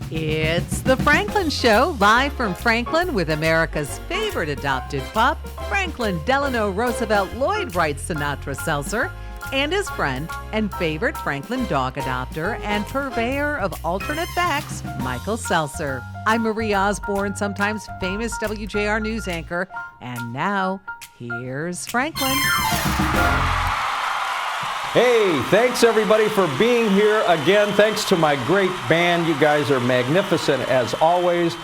It's The Franklin Show, live from Franklin with America's favorite adopted pup, Franklin Delano Roosevelt Lloyd Wright Sinatra Seltzer, and his friend and favorite Franklin dog adopter and purveyor of alternate facts, Michael Seltzer. I'm Marie Osborne, sometimes famous WJR news anchor, and now here's Franklin. Hey, thanks everybody for being here again. Thanks to my great band. You guys are magnificent as always.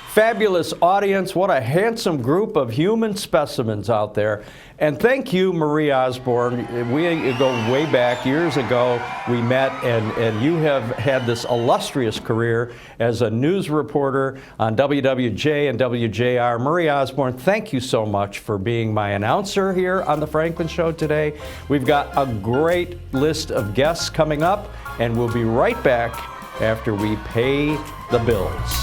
Fabulous audience. What a handsome group of human specimens out there. And thank you, Marie Osborne. We go way back, years ago, we met, and you have had this illustrious career as a news reporter on WWJ and WJR. Marie Osborne, thank you so much for being my announcer here on The Franklin Show today. We've got a great list of guests coming up, and we'll be right back after we pay the bills.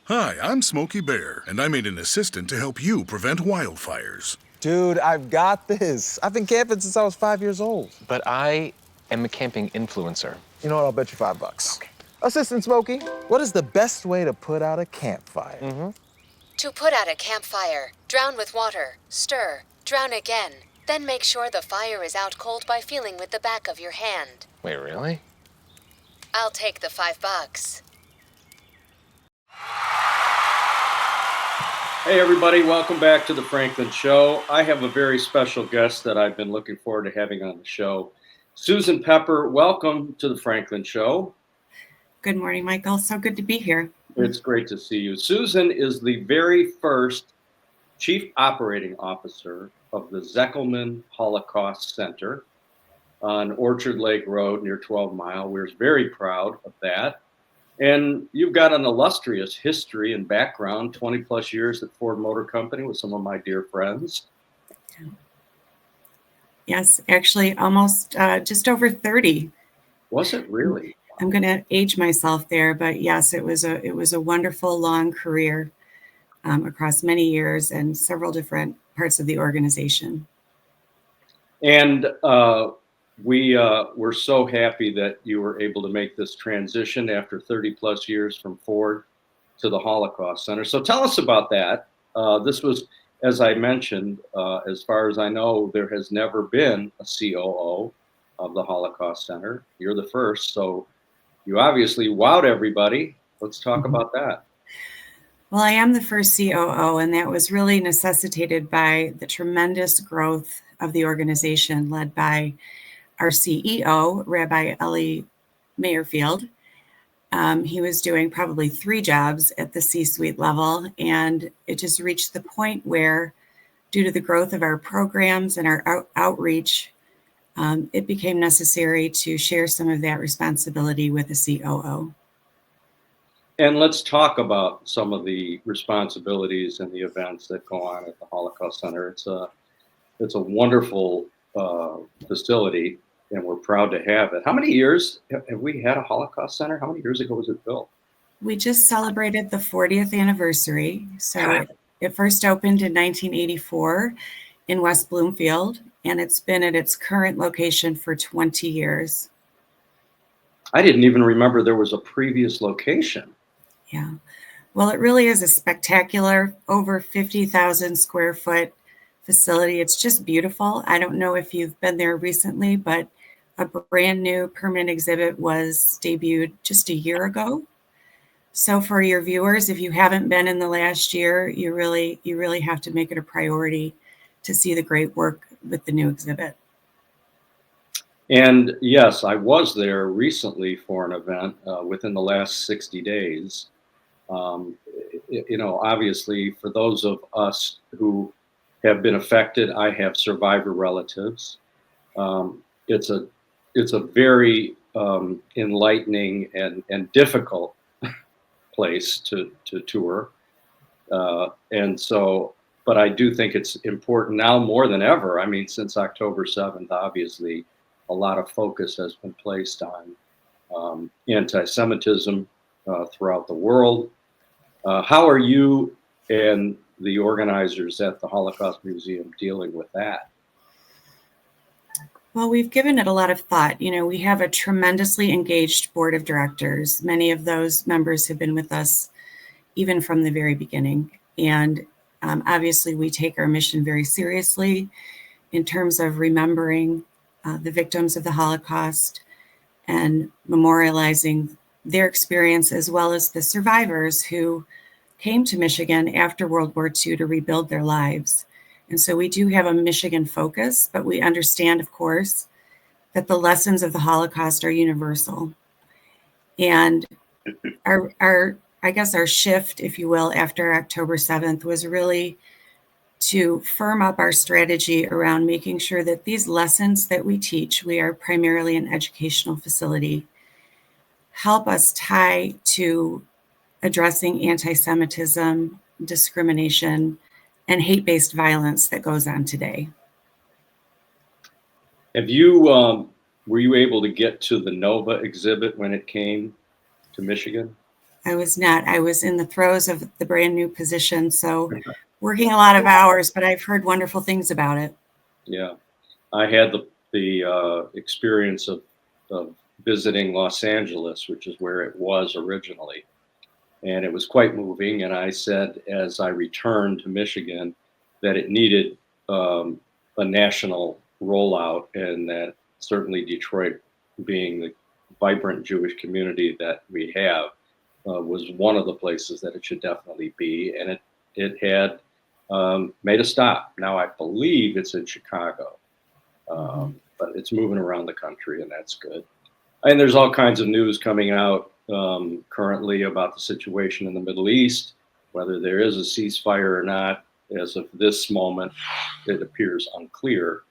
Hi, I'm Smokey Bear, and I made an assistant to help you prevent wildfires. Dude, I've got this. I've been camping since I was 5 years old. But I am a camping influencer. You know what? I'll bet you $5. Okay. Assistant Smokey, what is the best way to put out a campfire? To put out a campfire, drown with water, stir, drown again. Then make sure the fire is out cold by feeling with the back of your hand. Wait, really? I'll take the $5. Hey everybody, welcome back to The Franklin Show. I have a very special guest that I've been looking forward to having on the show. Susan Pepper, welcome to The Franklin Show. Good morning, Michael. So good to be here. It's great to see you. Susan is the very first Chief Operating Officer of the Zekelman Holocaust Center on Orchard Lake Road near 12 Mile. We're very proud of that. And you've got an illustrious history and background, 20 plus years at Ford Motor Company with some of my dear friends. Yes, actually almost just over 30. Was it really? I'm going to age myself there, but yes, it was a wonderful long career across many years and several different parts of the organization. And we were so happy that you were able to make this transition after 30 plus years from Ford to the Holocaust Center. So tell us about that. This was, as I mentioned, as far as I know, there has never been a COO of the Holocaust Center. You're the first, so you obviously wowed everybody. Let's talk about that. Well, I am the first COO, and that was really necessitated by the tremendous growth of the organization led by our CEO, Rabbi Eli Mayerfield. He was doing probably 3 jobs at the C-suite level, and it just reached the point where, due to the growth of our programs and our outreach, it became necessary to share some of that responsibility with the COO. And let's talk about some of the responsibilities and the events that go on at the Holocaust Center. It's a wonderful facility, and we're proud to have it. How many years have we had a Holocaust Center? How many years ago was it built? We just celebrated the 40th anniversary. So it first opened in 1984 in West Bloomfield, and it's been at its current location for 20 years. I didn't even remember there was a previous location. Yeah. Well, it really is a spectacular, over 50,000 square foot facility. It's just beautiful. I don't know if you've been there recently, but a brand new permanent exhibit was debuted just a year ago. So for your viewers, if you haven't been in the last year, you really have to make it a priority to see the great work with the new exhibit. And yes, I was there recently for an event within the last 60 days. Obviously, for those of us who have been affected, I have survivor relatives. It's a very enlightening and difficult place to tour. But I do think it's important now more than ever. I mean, since October 7th, obviously, a lot of focus has been placed on anti-Semitism throughout the world. How are you and the organizers at the Holocaust Museum dealing with that? Well, we've given it a lot of thought. You know, we have a tremendously engaged board of directors. Many of those members have been with us even from the very beginning. And obviously, we take our mission very seriously in terms of remembering the victims of the Holocaust and memorializing their experience, as well as the survivors who came to Michigan after World War II to rebuild their lives. And so we do have a Michigan focus, but we understand, of course, that the lessons of the Holocaust are universal. And I guess our shift, if you will, after October 7th was really to firm up our strategy around making sure that these lessons that we teach, we are primarily an educational facility, help us tie to addressing anti-Semitism, discrimination, and hate-based violence that goes on today. Have you, were you able to get to the NOVA exhibit when it came to Michigan? I was not. I was in the throes of the brand new position, so working a lot of hours, but I've heard wonderful things about it. Yeah, I had the experience of visiting Los Angeles, which is where it was originally. And it was quite moving. And I said, as I returned to Michigan, that it needed a national rollout, and that certainly Detroit, being the vibrant Jewish community that we have, was one of the places that it should definitely be. And it had made a stop. Now I believe it's in Chicago, but it's moving around the country, and that's good. And there's all kinds of news coming out currently about the situation in the Middle East, whether there is a ceasefire or not. As of this moment, it appears unclear.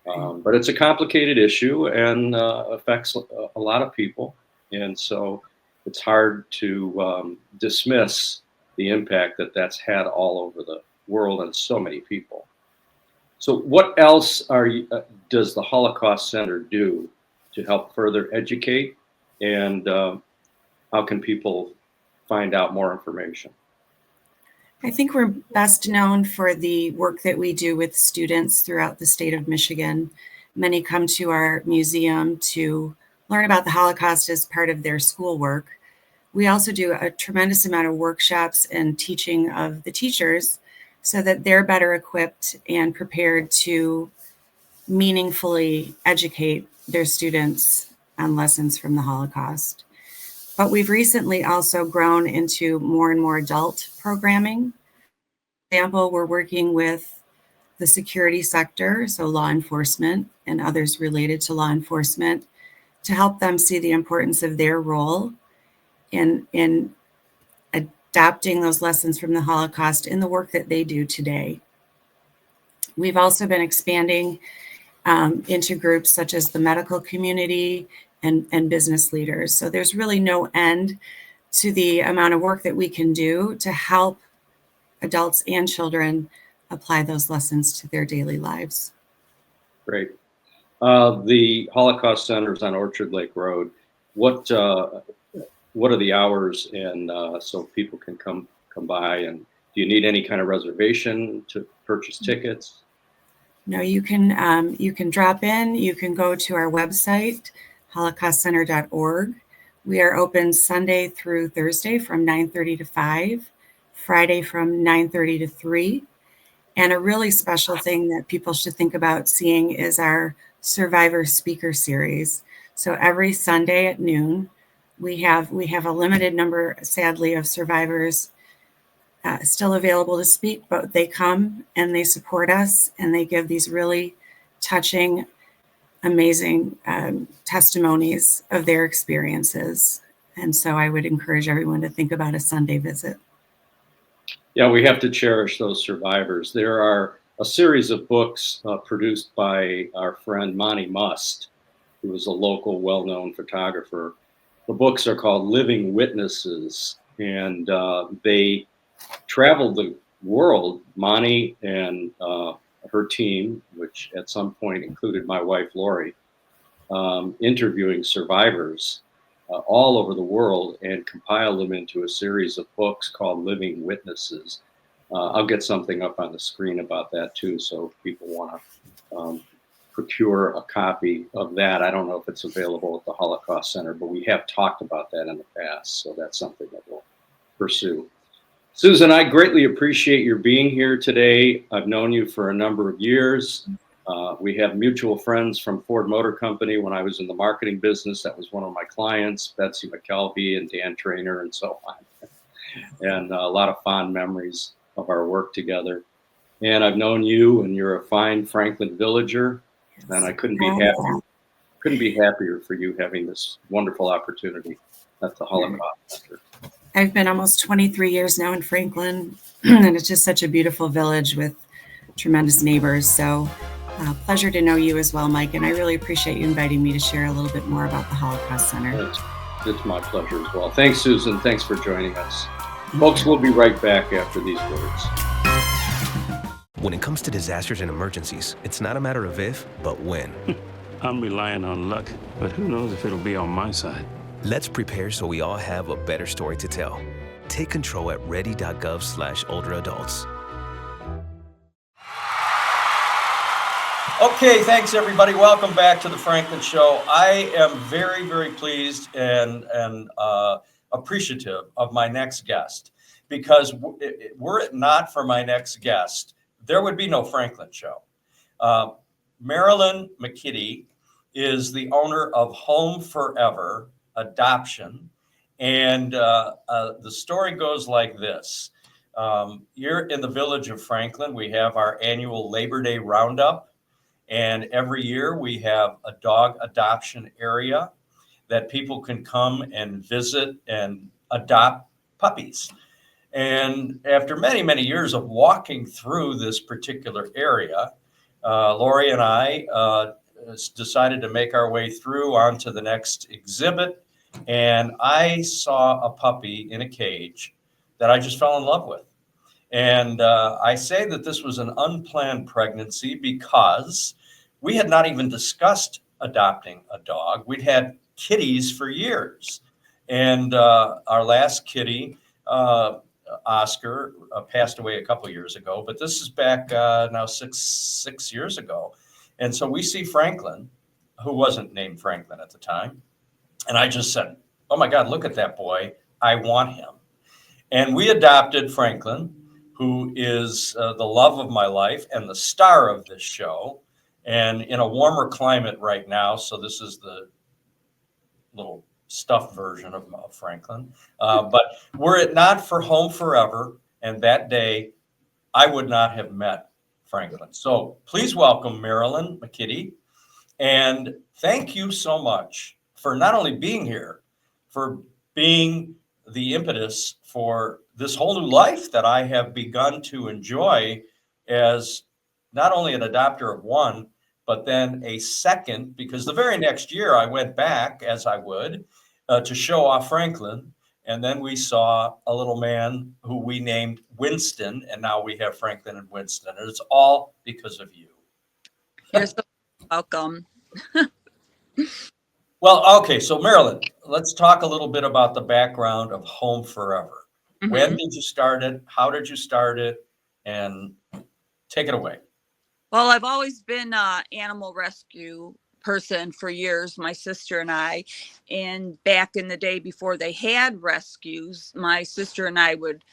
But it's a complicated issue and affects a lot of people. And so it's hard to dismiss the impact that that's had all over the world and so many people. So what else does the Holocaust Center do to help further educate, and how can people find out more information? I think we're best known for the work that we do with students throughout the state of Michigan. Many come to our museum to learn about the Holocaust as part of their schoolwork. We also do a tremendous amount of workshops and teaching of the teachers so that they're better equipped and prepared to meaningfully educate their students on lessons from the Holocaust. But we've recently also grown into more and more adult programming. For example, we're working with the security sector, so law enforcement and others related to law enforcement, to help them see the importance of their role in adapting those lessons from the Holocaust in the work that they do today. We've also been expanding into groups such as the medical community and business leaders. So there's really no end to the amount of work that we can do to help adults and children apply those lessons to their daily lives. Great. The Holocaust Center is on Orchard Lake Road. What are the hours, and so people can come by? And do you need any kind of reservation to purchase tickets? No, you can drop in. You can go to our website, holocaustcenter.org. We are open Sunday through Thursday from 9:30 to 5, Friday from 9:30 to 3. And a really special thing that people should think about seeing is our Survivor Speaker Series. So every Sunday at noon, we have a limited number, sadly, of survivors still available to speak, but they come and they support us, and they give these really touching, amazing testimonies of their experiences. And so I would encourage everyone to think about a Sunday visit. Yeah, we have to cherish those survivors. There are a series of books produced by our friend Monty Must, who is a local well-known photographer. The books are called Living Witnesses, and they traveled the world, Monty and her team, which at some point included my wife, Lori, interviewing survivors all over the world and compiled them into a series of books called Living Witnesses. I'll get something up on the screen about that too, so if people want to procure a copy of that. I don't know if it's available at the Holocaust Center, but we have talked about that in the past, so that's something that we'll pursue. Susan, I greatly appreciate your being here today. I've known you for a number of years. We have mutual friends from Ford Motor Company when I was in the marketing business. That was one of my clients, Betsy McKelvey and Dan Trainer and so on. And a lot of fond memories of our work together. And I've known you, and you're a fine Franklin villager, and I couldn't be happier for you having this wonderful opportunity at the Holocaust Center. I've been almost 23 years now in Franklin, and it's just such a beautiful village with tremendous neighbors. So pleasure to know you as well, Mike, and I really appreciate you inviting me to share a little bit more about the Holocaust Center. It's my pleasure as well. Thanks, Susan. Thanks for joining us. Folks, we'll be right back after these words. When it comes to disasters and emergencies, it's not a matter of if, but when. I'm relying on luck, but who knows if it'll be on my side. Let's prepare so we all have a better story to tell. Take control at ready.gov/olderadults. Okay, thanks everybody. Welcome back to the Franklin Show. I am very, very pleased and appreciative of my next guest, because were it not for my next guest, there would be no Franklin Show. Marilyn McKiddie is the owner of Home Furever Adoption, and the story goes like this. Here in the village of Franklin, we have our annual Labor Day Roundup, and every year we have a dog adoption area that people can come and visit and adopt puppies. And after many, many years of walking through this particular area, Lori and I decided to make our way through onto the next exhibit. And I saw a puppy in a cage that I just fell in love with. And I say that this was an unplanned pregnancy because we had not even discussed adopting a dog. We'd had kitties for years. And our last kitty, Oscar, passed away a couple years ago, but this is back now six years ago. And so we see Franklin, who wasn't named Franklin at the time. And I just said, oh my God, look at that boy. I want him. And we adopted Franklin, who is the love of my life and the star of this show, and in a warmer climate right now. So this is the little stuffed version of Franklin. But were it not for Home Furever and that day, I would not have met Franklin. So please welcome Marilyn McKiddie. And thank you so much for not only being here, for being the impetus for this whole new life that I have begun to enjoy as not only an adopter of one, but then a second, because the very next year I went back, as I would, to show off Franklin. And then we saw a little man who we named Winston, and now we have Franklin and Winston. And it's all because of you. You're so welcome. Well, okay, so Marilyn, let's talk a little bit about the background of Home Furever. Mm-hmm. When did you start it? How did you start it? And take it away. Well, I've always been an animal rescue person for years, my sister and I. And back in the day before they had rescues, my sister and I would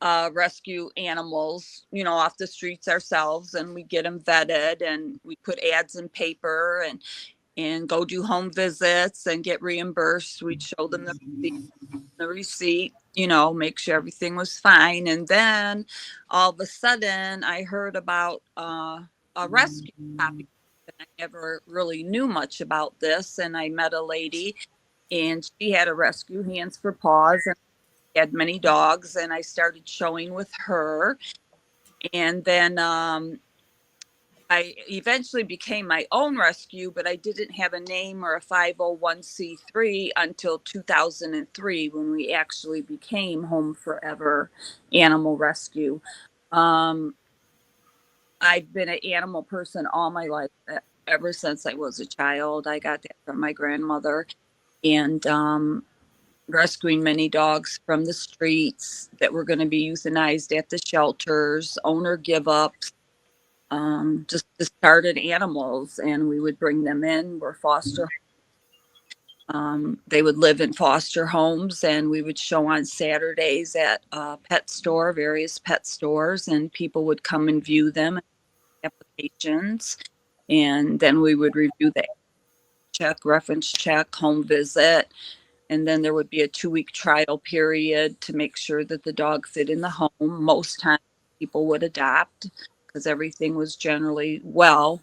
rescue animals, off the streets ourselves, and we get them vetted, and we put ads in paper and go do home visits and get reimbursed. We'd show them the receipt, make sure everything was fine. And then all of a sudden I heard about a rescue copy. I never really knew much about this. And I met a lady, and she had a rescue, Hands for Paws, and had many dogs. And I started showing with her. And then I eventually became my own rescue, but I didn't have a name or a 501c3 until 2003, when we actually became Home Furever Animal Rescue. I've been an animal person all my life, ever since I was a child. I got that from my grandmother, and rescuing many dogs from the streets that were going to be euthanized at the shelters, owner give-ups. just discarded animals, and we would bring them in. We're foster. They would live in foster homes, and we would show on Saturdays at various pet stores, and people would come and view them, applications, and then we would review the reference check, home visit, and then there would be a 2-week trial period to make sure that the dog fit in the home. Most times people would adopt because everything was generally well,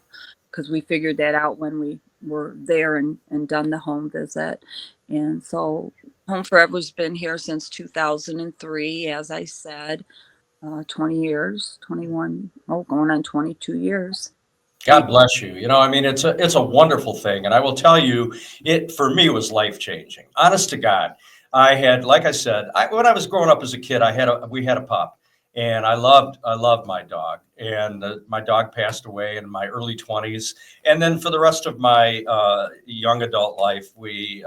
because we figured that out when we were there and done the home visit. And so Home Forever's been here since 2003, as I said, 20 years, 21, going on 22 years. God bless you. You know, I mean, it's a wonderful thing. And I will tell you, it for me was life-changing. Honest to God. I had, like I said, when I was growing up as a kid, we had a pup, and I loved my dog. And my dog passed away in my early 20s. And then for the rest of my young adult life, we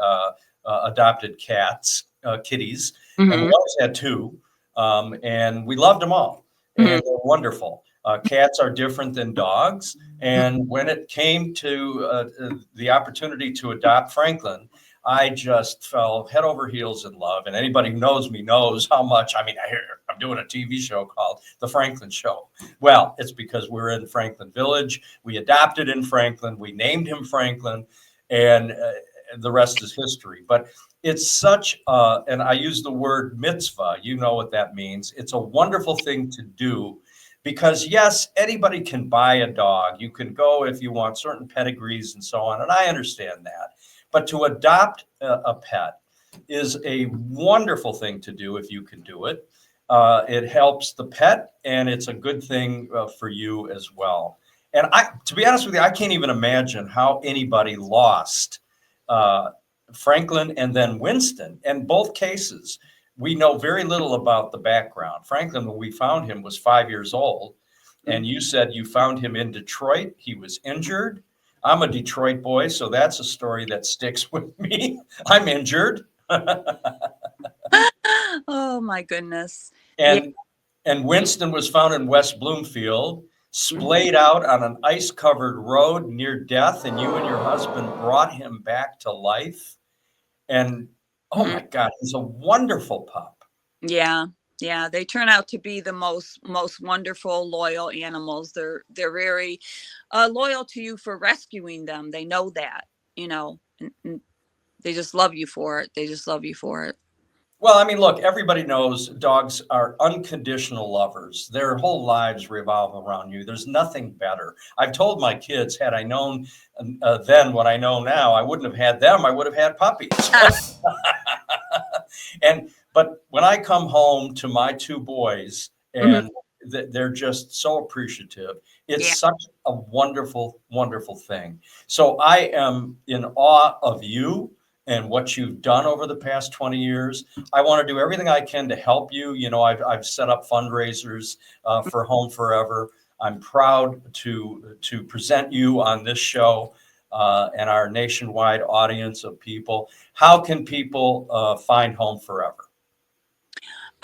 adopted kitties, and we always had 2. And we loved them all, and they're wonderful. Cats are different than dogs. And when it came to the opportunity to adopt Franklin, I just fell head over heels in love. And anybody who knows me knows how much, I mean, I'm doing a TV show called The Franklin Show. Well, it's because we're in Franklin Village. We adopted in Franklin. We named him Franklin, and the rest is history. But it's such, and I use the word mitzvah, you know what that means. It's a wonderful thing to do. Because yes, anybody can buy a dog. You can go if you want certain pedigrees and so on. And I understand that. But to adopt a pet is a wonderful thing to do if you can do it. It helps the pet, and it's a good thing for you as well. And to be honest with you, I can't even imagine how anybody lost Franklin and then Winston. In both cases, we know very little about the background. Franklin, when we found him, was 5 years old. And you said you found him in Detroit. He was injured. I'm a Detroit boy, so that's a story that sticks with me. I'm injured. Oh, my goodness. And Winston was found in West Bloomfield, splayed out on an ice-covered road near death, and you and your husband brought him back to life. And oh my God, he's a wonderful pup. Yeah, they turn out to be the most wonderful, loyal animals. They're very loyal to you for rescuing them. They know that, and they just love you for it. Well, I mean, look, everybody knows dogs are unconditional lovers. Their whole lives revolve around you. There's nothing better. I've told my kids, had I known then what I know now, I wouldn't have had them. I would have had puppies. But when I come home to my 2 boys, and they're just so appreciative, it's such a wonderful, wonderful thing. So I am in awe of you and what you've done over the past 20 years. I want to do everything I can to help you. You know, I've set up fundraisers for Home Forever. I'm proud to present you on this show and our nationwide audience of people. How can people find Home Forever?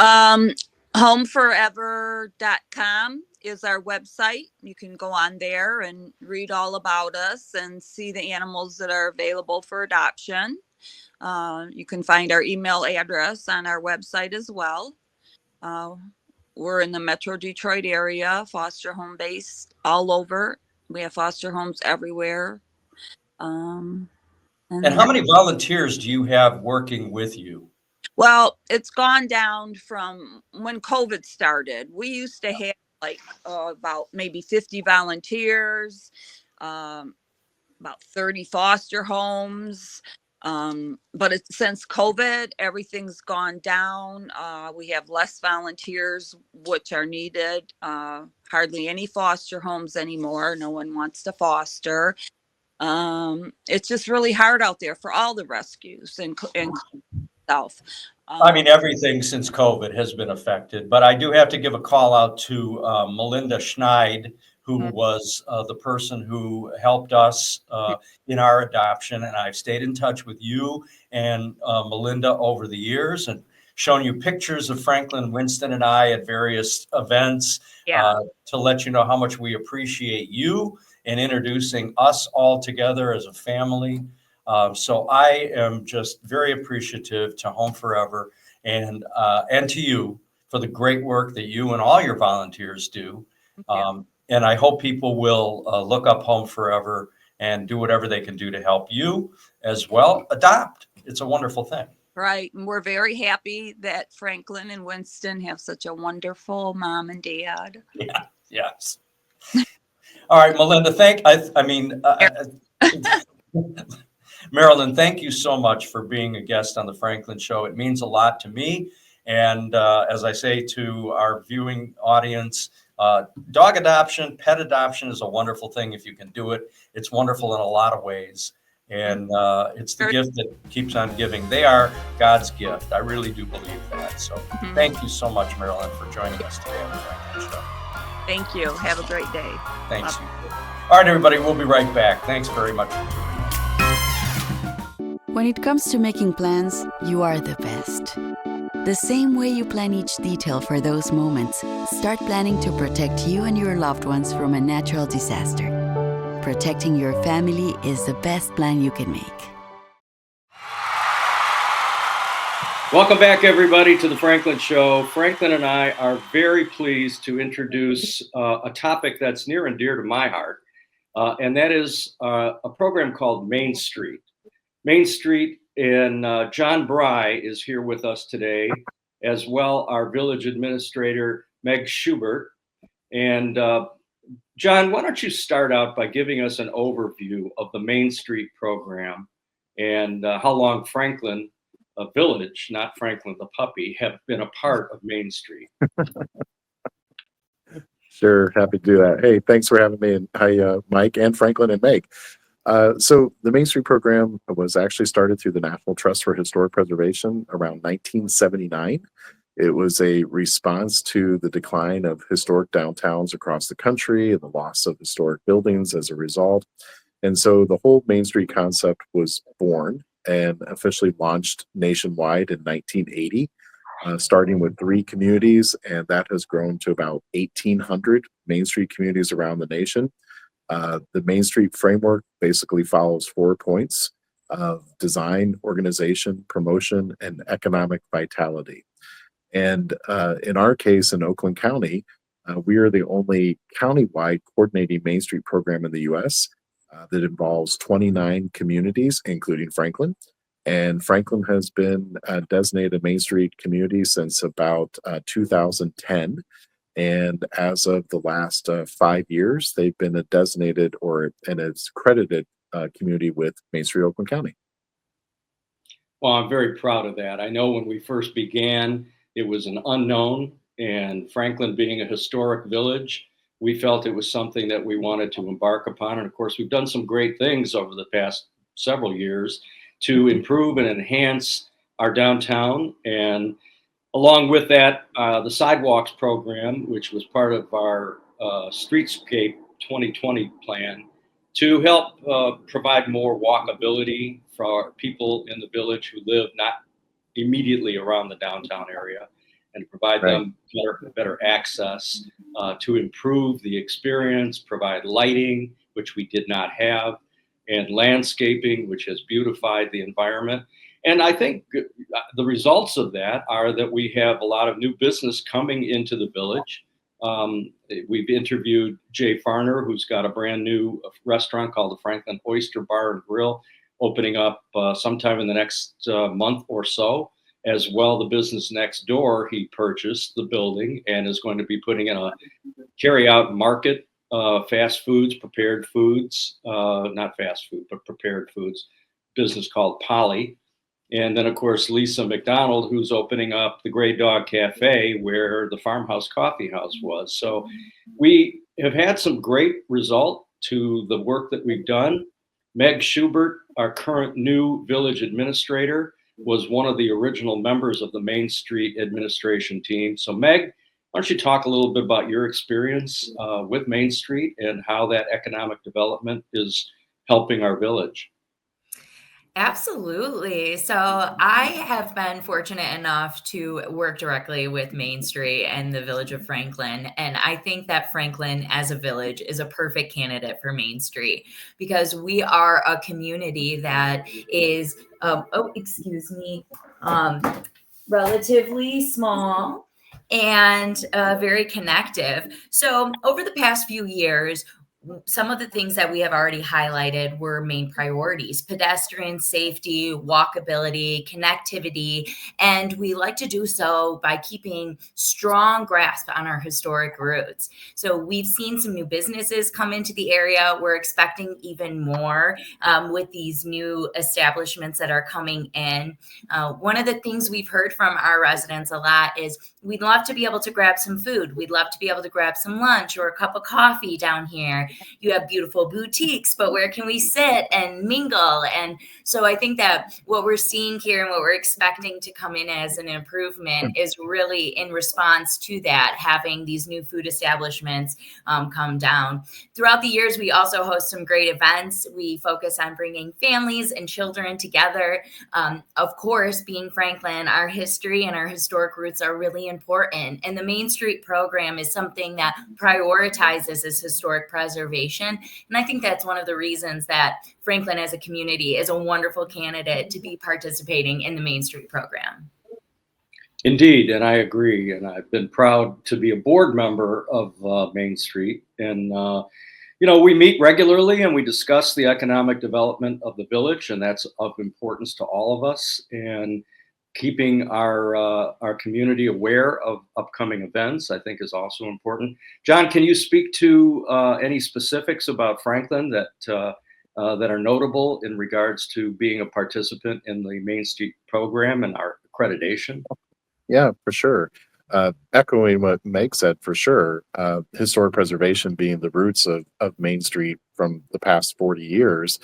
Homeforever.com is our website. You can go on there and read all about us and see the animals that are available for adoption. You can find our email address on our website as well. We're in the Metro Detroit area, foster home based all over. We have foster homes everywhere. And how many volunteers do you have working with you? Well, it's gone down from when COVID started. We used to have about maybe 50 volunteers, about 30 foster homes. But since COVID, everything's gone down. We have less volunteers, which are needed. Hardly any foster homes anymore. No one wants to foster. It's just really hard out there for all the rescues and South. I mean, everything since COVID has been affected, but I do have to give a call out to Melinda Schneid, who was the person who helped us in our adoption. And I've stayed in touch with you and Melinda over the years. And shown you pictures of Franklin, Winston, and I at various events to let you know how much we appreciate you and introducing us all together as a family. So I am just very appreciative to Home Furever and to you for the great work that you and all your volunteers do. And I hope people will look up Home Furever and do whatever they can do to help you as well. Adopt. It's a wonderful thing. Right. And we're very happy that Franklin and Winston have such a wonderful mom and dad. Yeah. Yes. All right, Melinda, Marilyn, thank you so much for being a guest on the Franklin Show. It means a lot to me. And as I say to our viewing audience, dog adoption, pet adoption is a wonderful thing if you can do it. It's wonderful in a lot of ways. And it's the gift that keeps on giving. They are God's gift. I really do believe that. So thank you so much, Marilyn, for joining us today on the Franklin Show. Thank you. Have a great day. Thanks. All right, everybody, we'll be right back. Thanks very much. When it comes to making plans, you are the best. The same way you plan each detail for those moments, start planning to protect you and your loved ones from a natural disaster. Protecting your family is the best plan you can make. Welcome back, everybody, to the Franklin Show. Franklin and I are very pleased to introduce a topic that's near and dear to my heart, and that is a program called Main Street. Main Street, and John Bry is here with us today, as well our village administrator, Meg Schubert. And John, why don't you start out by giving us an overview of the Main Street program and how long Franklin, a village, not Franklin the puppy, have been a part of Main Street. Sure, happy to do that. Hey, thanks for having me. And hi, Mike and Franklin and Meg. So the Main Street program was actually started through the National Trust for Historic Preservation around 1979. It was a response to the decline of historic downtowns across the country and the loss of historic buildings as a result. And so the whole Main Street concept was born and officially launched nationwide in 1980, starting with 3 communities, and that has grown to about 1,800 Main Street communities around the nation. The Main Street framework basically follows 4 points of design, organization, promotion, and economic vitality. And in our case, in Oakland County, we are the only countywide coordinating Main Street program in the U.S. That involves 29 communities, including Franklin. And Franklin has been designated a Main Street community since about 2010. And as of the last 5 years, they've been a designated and it's credited community with Main Street Oakland County. Well, I'm very proud of that. I know when we first began, it was an unknown, and Franklin being a historic village, we felt it was something that we wanted to embark upon. And of course, we've done some great things over the past several years to improve and enhance our downtown. And along with that, the sidewalks program, which was part of our Streetscape 2020 plan, to help provide more walkability for people in the village who live not immediately around the downtown area, and provide them better access to improve the experience, provide lighting, which we did not have, and landscaping, which has beautified the environment. And I think the results of that are that we have a lot of new business coming into the village. We've interviewed Jay Farner, who's got a brand new restaurant called the Franklin Oyster Bar and Grill, opening up sometime in the next month or so. As well, the business next door, he purchased the building and is going to be putting in a carry-out market, fast foods, prepared foods, not fast food, but prepared foods, business called Polly. And then, of course, Lisa McDonald, who's opening up the Gray Dog Cafe, where the Farmhouse Coffee House was. So we have had some great result to the work that we've done. Meg Schubert, our current new village administrator, was one of the original members of the Main Street administration team. So Meg, why don't you talk a little bit about your experience with Main Street and how that economic development is helping our village? Absolutely. So I have been fortunate enough to work directly with Main Street and the village of Franklin. And I think that Franklin as a village is a perfect candidate for Main Street because we are a community that is, um, relatively small and very connective. So over the past few years, some of the things that we have already highlighted were main priorities: pedestrian safety, walkability, connectivity. And we like to do so by keeping strong grasp on our historic roots. So we've seen some new businesses come into the area. We're expecting even more with these new establishments that are coming in. One of the things we've heard from our residents a lot is we'd love to be able to grab some food. We'd love to be able to grab some lunch or a cup of coffee down here. You have beautiful boutiques, but where can we sit and mingle? And so I think that what we're seeing here and what we're expecting to come in as an improvement is really in response to that, having these new food establishments come down. Throughout the years, we also host some great events. We focus on bringing families and children together. Of course, being Franklin, our history and our historic roots are really important. And the Main Street program is something that prioritizes this historic preservation. And I think that's one of the reasons that Franklin as a community is a wonderful candidate to be participating in the Main Street program. Indeed, and I agree. And I've been proud to be a board member of Main Street. And, we meet regularly and we discuss the economic development of the village, and that's of importance to all of us. And keeping our community aware of upcoming events, I think, is also important. John, can you speak to any specifics about Franklin that are notable in regards to being a participant in the Main Street program and our accreditation? Yeah, for sure. Echoing what Meg said, for sure, historic preservation being the roots of Main Street from the past 40 years.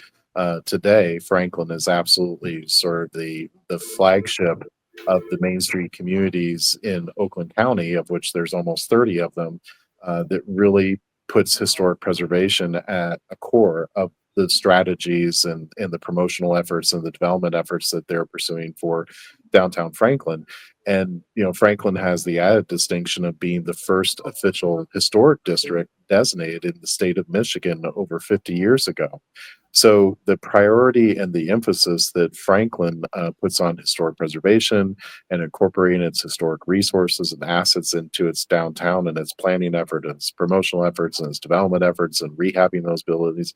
Today, Franklin is absolutely sort of the flagship of the Main Street communities in Oakland County, of which there's almost 30 of them, that really puts historic preservation at a core of the strategies and the promotional efforts and the development efforts that they're pursuing for downtown Franklin. And, Franklin has the added distinction of being the first official historic district designated in the state of Michigan over 50 years ago. So the priority and the emphasis that Franklin puts on historic preservation and incorporating its historic resources and assets into its downtown and its planning effort, and its promotional efforts and its development efforts and rehabbing those buildings,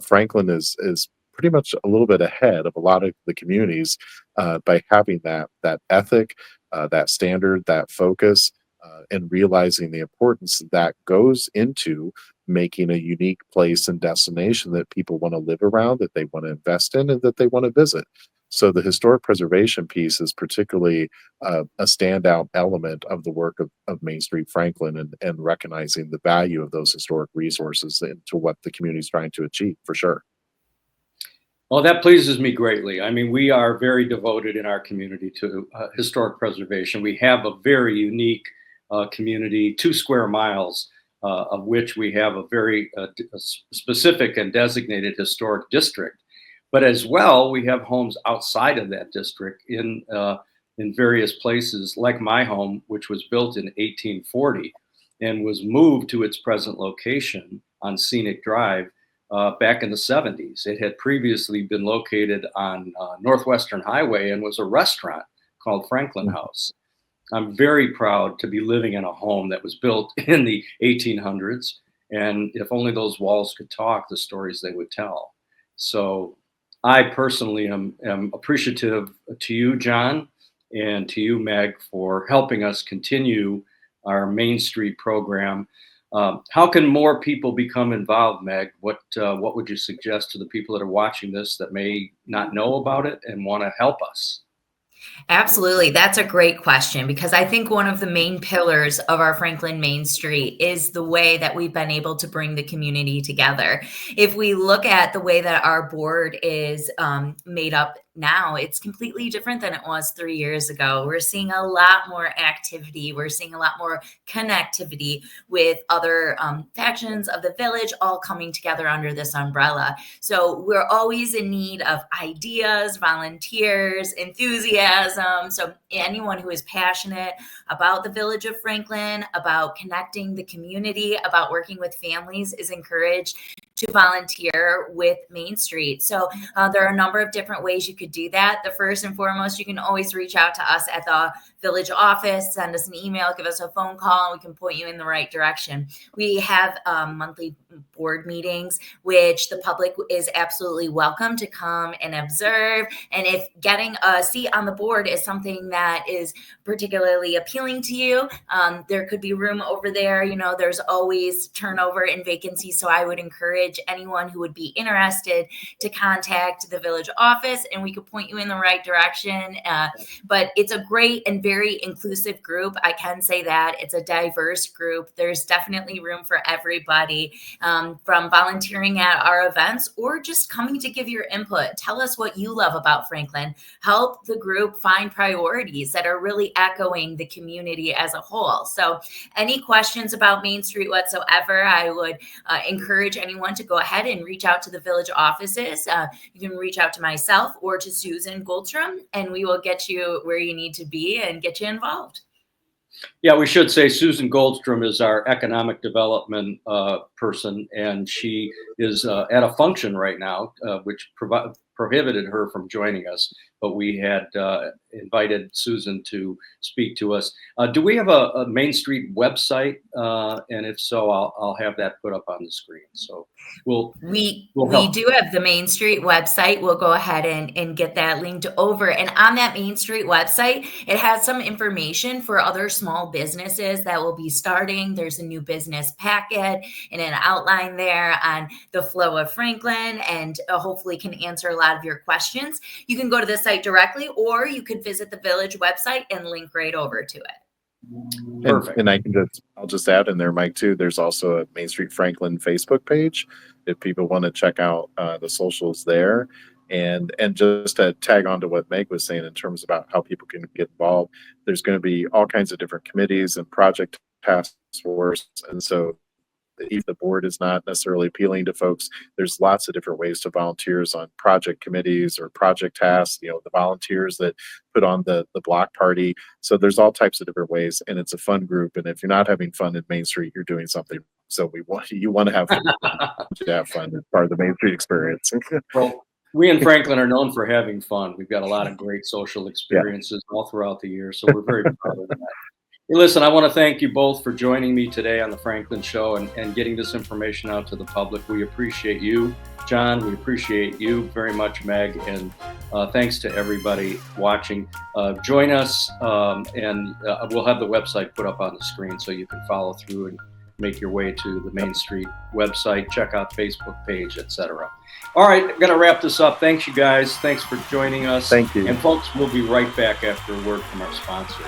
Franklin is pretty much a little bit ahead of a lot of the communities by having that ethic, that standard, that focus, and realizing the importance that goes into making a unique place and destination that people want to live around, that they want to invest in, and that they want to visit. So the historic preservation piece is particularly a standout element of the work of Main Street Franklin, and recognizing the value of those historic resources into what the community is trying to achieve, for sure. Well, that pleases me greatly. I mean, we are very devoted in our community to historic preservation. We have a very unique community, 2 square miles, of which we have a very specific and designated historic district. But as well, we have homes outside of that district in various places, like my home, which was built in 1840 and was moved to its present location on Scenic Drive back in the 70s. It had previously been located on Northwestern Highway and was a restaurant called Franklin House. I'm very proud to be living in a home that was built in the 1800s. And if only those walls could talk, the stories they would tell. So I personally am appreciative to you, John, and to you, Meg, for helping us continue our Main Street program. How can more people become involved, Meg? What would you suggest to the people that are watching this that may not know about it and want to help us? Absolutely. That's a great question, because I think one of the main pillars of our Franklin Main Street is the way that we've been able to bring the community together. If we look at the way that our board is made up now. It's completely different than it was 3 years ago. We're seeing a lot more activity. We're seeing a lot more connectivity with other factions of the village all coming together under this umbrella. So we're always in need of ideas, volunteers, enthusiasm. So anyone who is passionate about the village of Franklin, about connecting the community, about working with families is encouraged to volunteer with Main Street. So there are a number of different ways you could do that. The first and foremost, you can always reach out to us at the village office, send us an email, give us a phone call, and we can point you in the right direction. We have monthly board meetings, which the public is absolutely welcome to come and observe. And if getting a seat on the board is something that is particularly appealing to you, there could be room over there. You know, there's always turnover and vacancies. So I would encourage anyone who would be interested to contact the village office and we could point you in the right direction. But it's a great and very inclusive group. I can say that it's a diverse group. There's definitely room for everybody, from volunteering at our events or just coming to give your input. Tell us what you love about Franklin. Help the group find priorities that are really echoing the community as a whole. So any questions about Main Street whatsoever, I would encourage anyone to go ahead and reach out to the village offices. You can reach out to myself or to Susan Goldstrom, and we will get you where you need to be and get you involved. Yeah, we should say Susan Goldstrom is our economic development person, and she is at a function right now, which prohibited her from joining us. But we had invited Susan to speak to us. Do we have a Main Street website? And if so, I'll have that put up on the screen. So we do have the Main Street website. We'll go ahead and get that linked over. And on that Main Street website, it has some information for other small businesses that will be starting. There's a new business packet and an outline there on the flow of Franklin, and hopefully can answer a lot of your questions. You can go to the site directly, or you could visit the village website and link right over to it. Perfect. And I'll just add in there, Mike, too, there's also a Main Street Franklin Facebook page if people want to check out the socials there. And just to tag on to what Meg was saying in terms about how people can get involved, there's going to be all kinds of different committees and project task force. And so if the board is not necessarily appealing to folks, there's lots of different ways to volunteers on project committees or project tasks, you know, the volunteers that put on the block party. So there's all types of different ways, and it's a fun group. And if you're not having fun at Main Street, you're doing something. So you want to have fun. To have fun as part of the Main Street experience. Well, we in Franklin are known for having fun. We've got a lot of great social experiences all throughout the year, so we're very proud of that. Hey, listen, I want to thank you both for joining me today on the Franklin Show and getting this information out to the public. We appreciate you, John. We appreciate you very much, Meg. And thanks to everybody watching. Join us, and we'll have the website put up on the screen so you can follow through and make your way to the Main Street website, check out Facebook page, etc. All right, I'm going to wrap this up. Thanks, you guys. Thanks for joining us. Thank you. And folks, we'll be right back after a word from our sponsor.